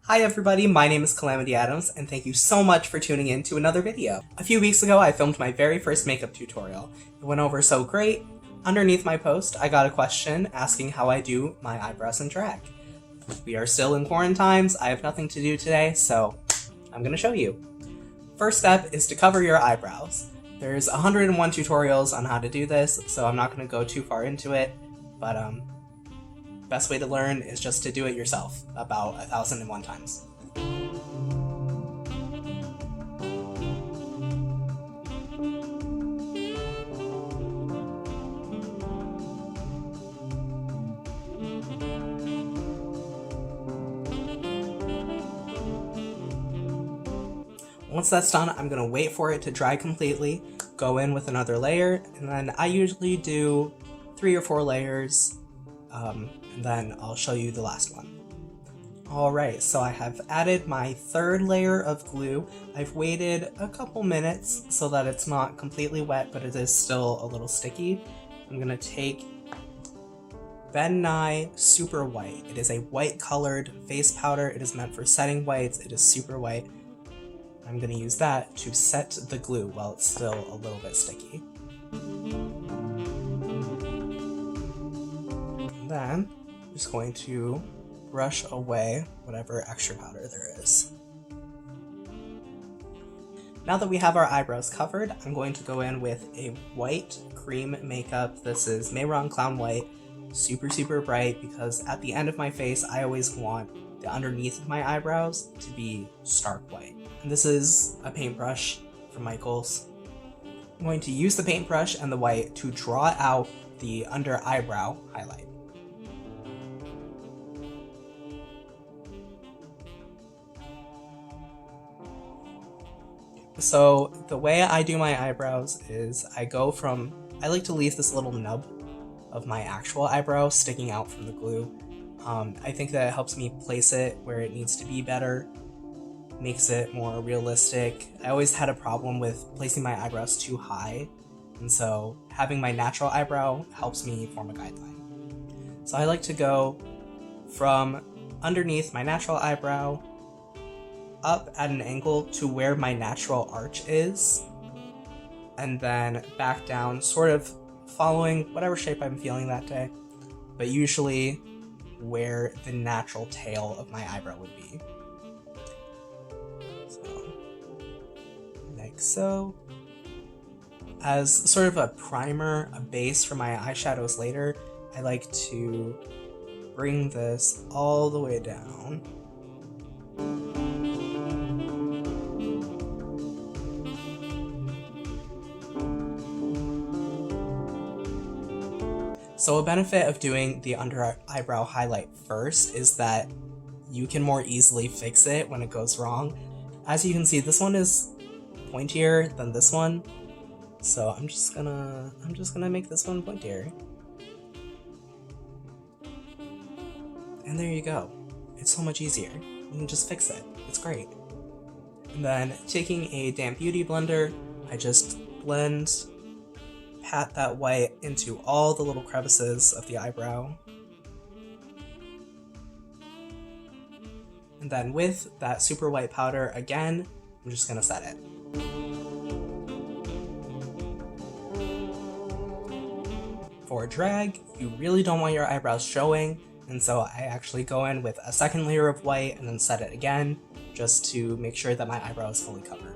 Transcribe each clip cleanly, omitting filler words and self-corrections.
Hi everybody, my name is Calamity Adams, and thank you so much for tuning in to another video. A few weeks ago, I filmed my very first makeup tutorial. It went over so great. Underneath my post, I got a question asking how I do my eyebrows in drag. We are still in quarantine, I have nothing to do today, so I'm gonna show you. First step is to cover your eyebrows. There's 101 tutorials on how to do this, so I'm not gonna go too far into it, but best way to learn is just to do it yourself about 1,001 times. Once that's done, I'm gonna wait for it to dry completely, go in with another layer, and then I usually do 3 or 4 layers, and then I'll show you the last one. Alright, so I have added my third layer of glue. I've waited a couple minutes so that it's not completely wet, but it is still a little sticky. I'm gonna take Ben Nye Super White. It is a white colored face powder. It is meant for setting whites. It is super white. I'm gonna use that to set the glue while it's still a little bit sticky. And then I'm just going to brush away whatever extra powder there is. Now that we have our eyebrows covered, I'm going to go in with a white cream makeup. This is Mayron Clown White, super bright, because at the end of my face I always want the underneath of my eyebrows to be stark white. And this is a paintbrush from Michaels. I'm going to use the paintbrush and the white to draw out the under eyebrow highlight. So the way I do my eyebrows is I like to leave this little nub of my actual eyebrow sticking out from the glue. I think that it helps me place it where it needs to be better, makes it more realistic. I always had a problem with placing my eyebrows too high, and so having my natural eyebrow helps me form a guideline. So I like to go from underneath my natural eyebrow up at an angle to where my natural arch is, and then back down, sort of following whatever shape I'm feeling that day, but usually where the natural tail of my eyebrow would be. So, like so. As sort of a primer, a base for my eyeshadows later, I like to bring this all the way down. So a benefit of doing the under eyebrow highlight first is that you can more easily fix it when it goes wrong. As you can see, this one is pointier than this one, so I'm just gonna make this one pointier. And there you go. It's so much easier. You can just fix it. It's great. And then taking a damp beauty blender, I just pat that white into all the little crevices of the eyebrow. And then with that super white powder again, I'm just gonna set it. For drag, you really don't want your eyebrows showing, and so I actually go in with a second layer of white and then set it again, just to make sure that my eyebrow is fully covered.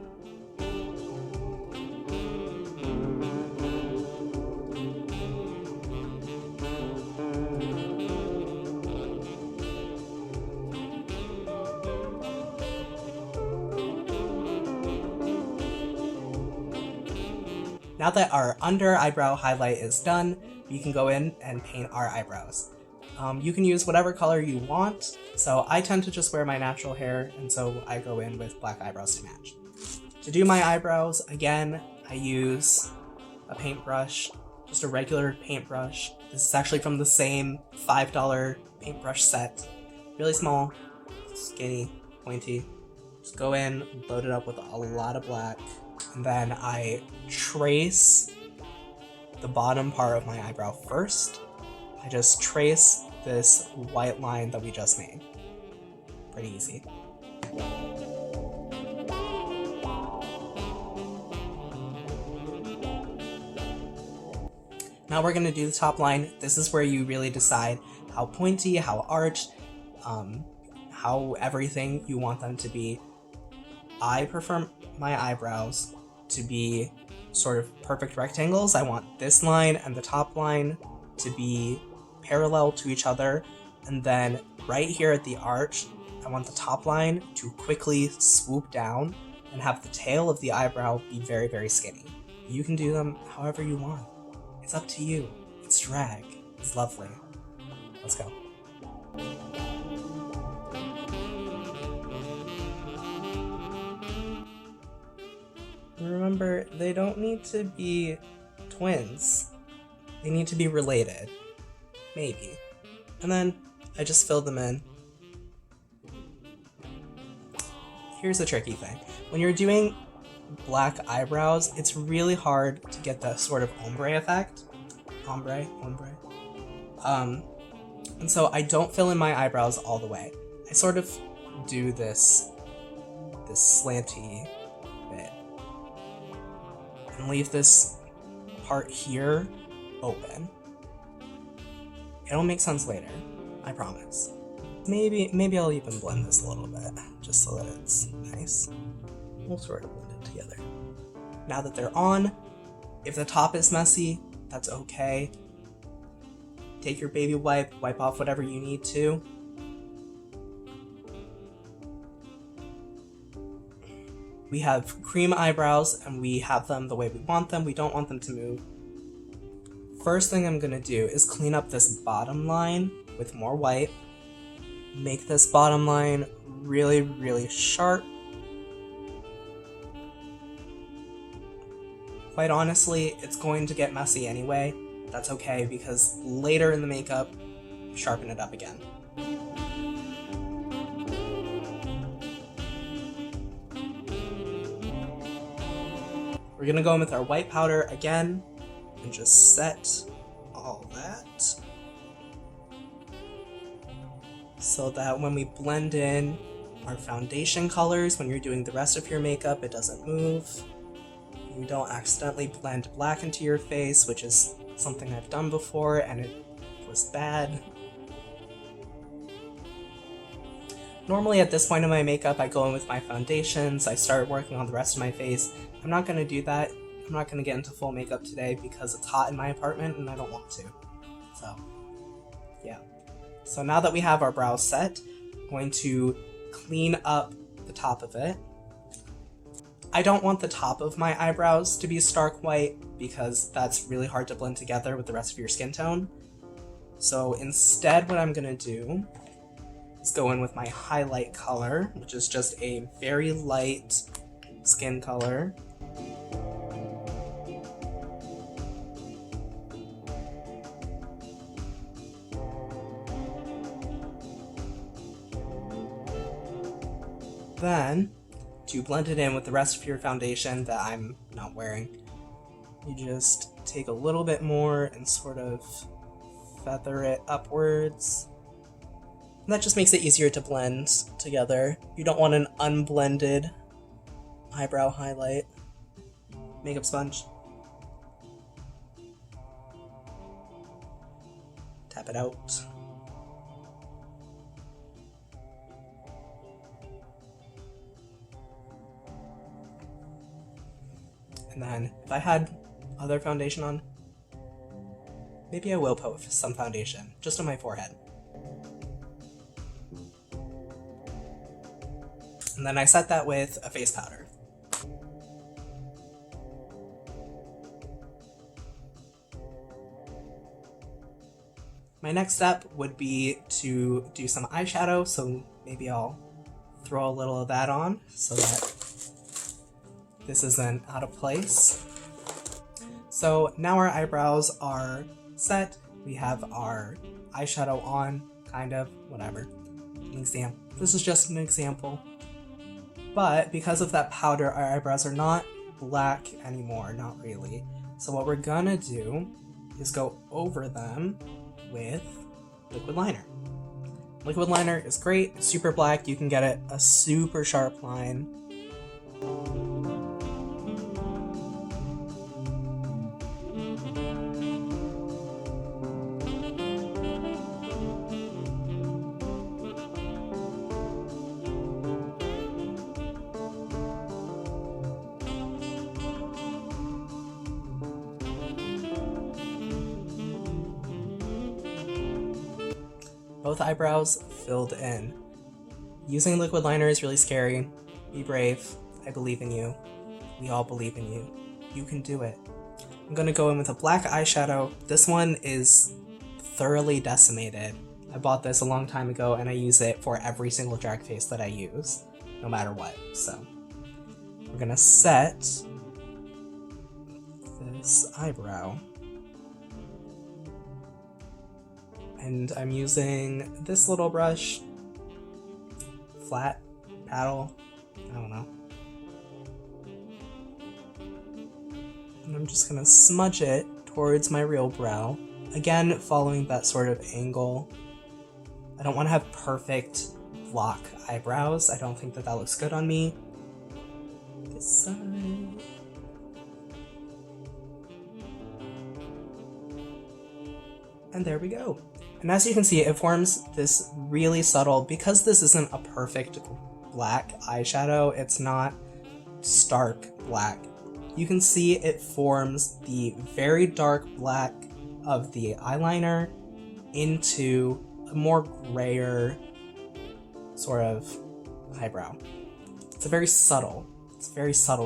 Now that our under eyebrow highlight is done, we can go in and paint our eyebrows. You can use whatever color you want, so I tend to just wear my natural hair, and so I go in with black eyebrows to match. To do my eyebrows, again, I use a paintbrush, just a regular paintbrush. This is actually from the same $5 paintbrush set. Really small, skinny, pointy. Just go in, load it up with a lot of black, and then I trace the bottom part of my eyebrow first. I just trace this white line that we just made. Pretty easy. Now we're gonna do the top line. This is where you really decide how pointy, how arched, how everything you want them to be. I prefer my eyebrows to be sort of perfect rectangles. I want this line and the top line to be parallel to each other, and then right here at the arch, I want the top line to quickly swoop down and have the tail of the eyebrow be very, very skinny. You can do them however you want. It's up to you. It's drag. It's lovely. Let's go. Remember, they don't need to be twins. They need to be related. Maybe. And then I just fill them in. Here's the tricky thing. When you're doing black eyebrows, it's really hard to get that sort of ombre effect. Ombre. And so I don't fill in my eyebrows all the way. I sort of do this slanty bit and leave this part here open. It'll make sense later, I promise. Maybe I'll even blend this a little bit, just so that it's nice. We'll sort of blend it together. Now that they're on, if the top is messy, that's okay. Take your baby wipe off whatever you need to. We have cream eyebrows, and we have them the way we want them. We don't want them to move. First thing I'm gonna do is clean up this bottom line with more white. Make this bottom line really, really sharp. Quite honestly, it's going to get messy anyway. That's okay, because later in the makeup, sharpen it up again. We're gonna go in with our white powder again and just set all that so that when we blend in our foundation colors, when you're doing the rest of your makeup, it doesn't move. You don't accidentally blend black into your face, which is something I've done before and it was bad. Normally at this point in my makeup, I go in with my foundations, I start working on the rest of my face. I'm not going to do that. I'm not going to get into full makeup today because it's hot in my apartment and I don't want to. So, yeah. So now that we have our brows set, I'm going to clean up the top of it. I don't want the top of my eyebrows to be stark white because that's really hard to blend together with the rest of your skin tone. So instead, what I'm going to do is go in with my highlight color, which is just a very light skin color. Then, to blend it in with the rest of your foundation that I'm not wearing, you just take a little bit more and sort of feather it upwards. And that just makes it easier to blend together. You don't want an unblended eyebrow highlight. Makeup sponge. Tap it out. And then, if I had other foundation on, maybe I will put some foundation, just on my forehead. And then I set that with a face powder. My next step would be to do some eyeshadow, so maybe I'll throw a little of that on so that this isn't out of place. So now our eyebrows are set. We have our eyeshadow on, kind of, whatever. An example. This is just an example. But because of that powder, our eyebrows are not black anymore, not really. So what we're gonna do is go over them with liquid liner. Liquid liner is great, super black, you can get it a super sharp line. Both eyebrows filled in. Using liquid liner is really scary. Be brave. I believe in you. We all believe in you. You can do it. I'm gonna go in with a black eyeshadow. This one is thoroughly decimated. I bought this a long time ago and I use it for every single drag face that I use, no matter what. So we're gonna set this eyebrow. And I'm using this little brush, flat paddle, I don't know. And I'm just gonna smudge it towards my real brow. Again, following that sort of angle. I don't want to have perfect block eyebrows. I don't think that looks good on me. This side. And there we go. And as you can see, it forms this really subtle, because this isn't a perfect black eyeshadow, it's not stark black. You can see it forms the very dark black of the eyeliner into a more grayer sort of eyebrow. It's a very subtle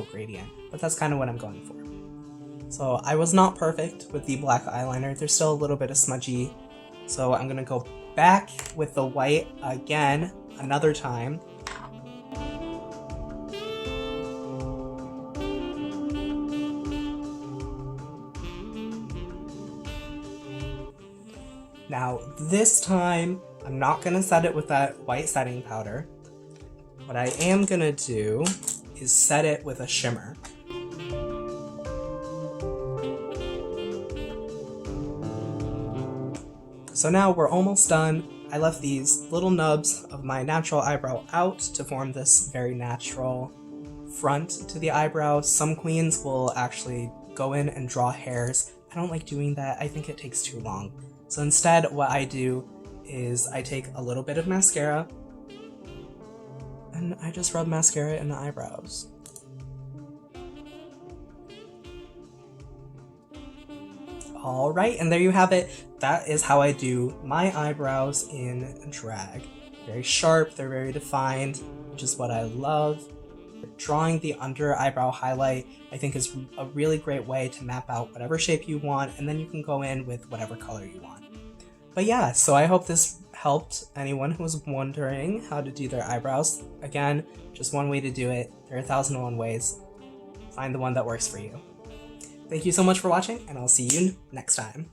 gradient, but that's kind of what I'm going for. So I was not perfect with the black eyeliner. There's still a little bit of smudgy. So I'm gonna go back with the white again, another time. Now this time, I'm not gonna set it with that white setting powder. What I am gonna do is set it with a shimmer. So now we're almost done. I left these little nubs of my natural eyebrow out to form this very natural front to the eyebrow. Some queens will actually go in and draw hairs. I don't like doing that. I think it takes too long. So instead, what I do is I take a little bit of mascara and I just rub mascara in the eyebrows. Alright, and there you have it. That is how I do my eyebrows in drag. Very sharp, they're very defined, which is what I love. Drawing the under eyebrow highlight, I think, is a really great way to map out whatever shape you want, and then you can go in with whatever color you want. But yeah, so I hope this helped anyone who was wondering how to do their eyebrows. Again, just one way to do it. There are 1,001 ways. Find the one that works for you. Thank you so much for watching, and I'll see you next time.